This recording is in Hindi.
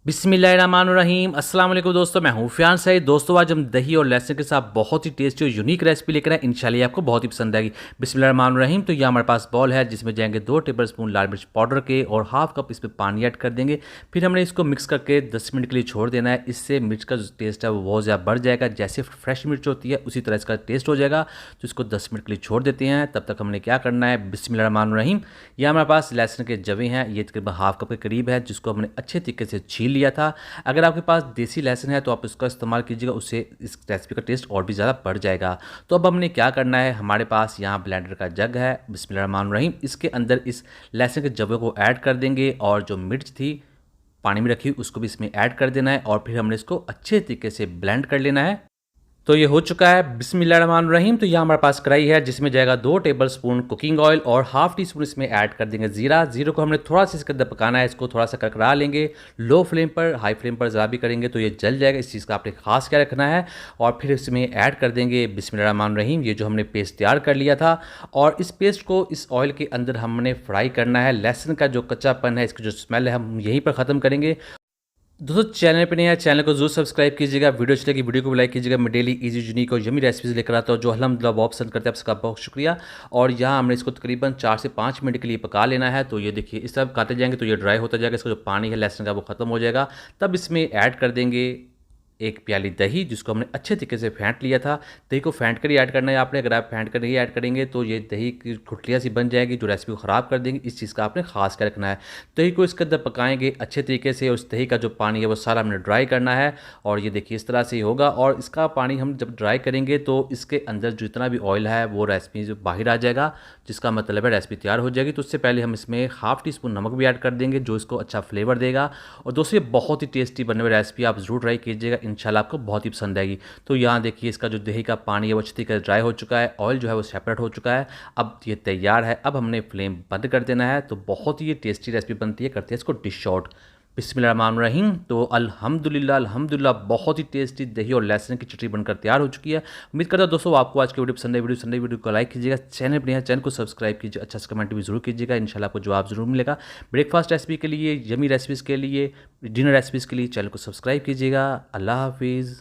बिस्मिल्लाहिर्रहमानिर्रहीम। अस्सलाम वालेकुम दोस्तों, मैं हूँ फियाज सईद। दोस्तों आज हम दही और लहसुन के साथ बहुत ही टेस्टी और यूनिक रेसिपी लेकर आए, इंशाल्लाह आपको बहुत ही पसंद आएगी। बिस्मिल्लाहिर्रहमानिर्रहीम। तो ये हमारे पास बॉल है जिसमें जाएंगे 2 टेबल स्पून लाल मिर्च पाउडर के और हाफ कप इसमें पानी ऐड कर देंगे। फिर हमने इसको मिक्स करके 10 मिनट के लिए छोड़ देना है। इससे मिर्च का जो टेस्ट है वो बहुत ज़्यादा बढ़ जाएगा। जैसे फ्रेश मिर्च होती है उसी तरह इसका टेस्ट हो जाएगा। तो इसको 10 मिनट के लिए छोड़ देते हैं। तब तक हमने क्या करना है, बिस्मिल्लाहिर्रहमानिर्रहीम। ये हमारे पास लहसुन के जवे हैं, ये तकरीबन हाफ कप के करीब है, जिसको हमने अच्छे तरीके से छील लिया था। अगर आपके पास देसी लहसुन है तो आप इसका इस्तेमाल कीजिएगा, उससे इस रेसिपी का टेस्ट और भी ज़्यादा बढ़ जाएगा। तो अब हमने क्या करना है, हमारे पास यहाँ ब्लेंडर का जग है, बिस्मिल्लाहिर्रहमानिर्रहीम। इसके अंदर इस लहसुन के जवे को ऐड कर देंगे और जो मिर्च थी पानी में रखी उसको भी इसमें ऐड कर देना है और फिर हमने इसको अच्छे तरीके से ब्लेंड कर लेना है। तो ये हो चुका है, बिस्मिल्लाहिर्रहमानिर्रहीम। तो यहाँ हमारे पास कढ़ाई है जिसमें जाएगा 2 टेबल स्पून कुकिंग ऑयल और हाफ टी स्पून इसमें ऐड कर देंगे जीरा। जीरो को हमने थोड़ा सा इसके अंदर पकाना है, इसको थोड़ा सा करकरा लेंगे। लो फ्लेम पर, हाई फ्लेम पर ज़रा भी करेंगे तो ये जल जाएगा, इस चीज़ का आपने खास क्या रखना है। और फिर इसमें ऐड कर देंगे बिस्मिल्लाहिर्रहमानिर्रहीम ये जो हमने पेस्ट तैयार कर लिया था, और इस पेस्ट को इस ऑयल के अंदर हमने फ्राई करना है। लहसुन का जो कच्चापन है, इसकी जो स्मेल है, हम यहीं पर ख़त्म करेंगे। दोस्तों चैनल पे नहीं है, चैनल को जरूर सब्सक्राइब कीजिएगा, वीडियो अच्छी लगी वीडियो को लाइक कीजिएगा। मैं डेली इजी यूनिक और यमी रेसिपीज लेकर आता हूँ जो अल्हम्दुलिल्लाह बहुत पसंद करते हैं, आपका बहुत शुक्रिया। और यहाँ हमने इसको तकरीबन 4 से 5 मिनट के लिए पका लेना है। तो ये देखिए इस तरह पकाते जाएंगे तो ये ड्राई होता जाएगा, इसका जो पानी है लहसुन का वो खत्म हो जाएगा। तब इसमें ऐड कर देंगे 1 प्याली दही, जिसको हमने अच्छे तरीके से फेंट लिया था। दही को फेंट कर ही ऐड करना है आपने, अगर आप फेंट कर नहीं ऐड करेंगे तो ये दही की गुठलियाँ सी बन जाएगी जो रेसिपी को ख़राब कर देंगे। इस चीज़ का आपने खास कर रखना है। दही को इसके अंदर पकाएंगे अच्छे तरीके से, उस दही का जो पानी है वो सारा हमने ड्राई करना है। और ये देखिए इस तरह से ही होगा, और इसका पानी हम जब ड्राई करेंगे तो इसके अंदर जितना भी ऑयल है वो रेसिपी जो बाहर आ जाएगा, जिसका मतलब है रेसिपी तैयार हो जाएगी। तो उससे पहले हम इसमें हाफ टी स्पून नमक भी ऐड कर देंगे जो इसको अच्छा फ्लेवर देगा। और दोस्तों ये बहुत ही टेस्टी बनने वाली रेसिपी, आप ज़रूर ट्राई कीजिएगा, इंशाल्लाह आपको बहुत पसंद आएगी। तो यहाँ देखिए इसका जो दही का पानी है वो अच्छी तरीके से ड्राई हो चुका है, ऑयल जो है वो सेपरेट हो चुका है। अब ये तैयार है, अब हमने फ्लेम बंद कर देना है। तो बहुत ही ये टेस्टी रेसिपी बनती है, करते हैं इसको डिश आउट। बिस्मिल्लाहिर्रहमानिर्रहीम। तो अल्हम्दुलिल्लाह अल्हम्दुलिल्लाह बहुत ही टेस्टी दही और लहसुन की चटनी बनकर तैयार हो चुकी है। उम्मीद करता हूँ दोस्तों आपको आज की वीडियो पसंद है। वीडियो को लाइक कीजिएगा, चैनल पर चैनल को सब्सक्राइब कीजिए, अच्छा सा कमेंट भी जरूर कीजिएगा, इंशाल्लाह आपको जवाब जरूर मिलेगा। ब्रेकफास्ट रेसिपी के लिए, यमी रेसिपीज़ के लिए, डिनर रेसिपीज़ के लिए चैनल को सब्सक्राइब कीजिएगा। अल्लाह हाफिज़।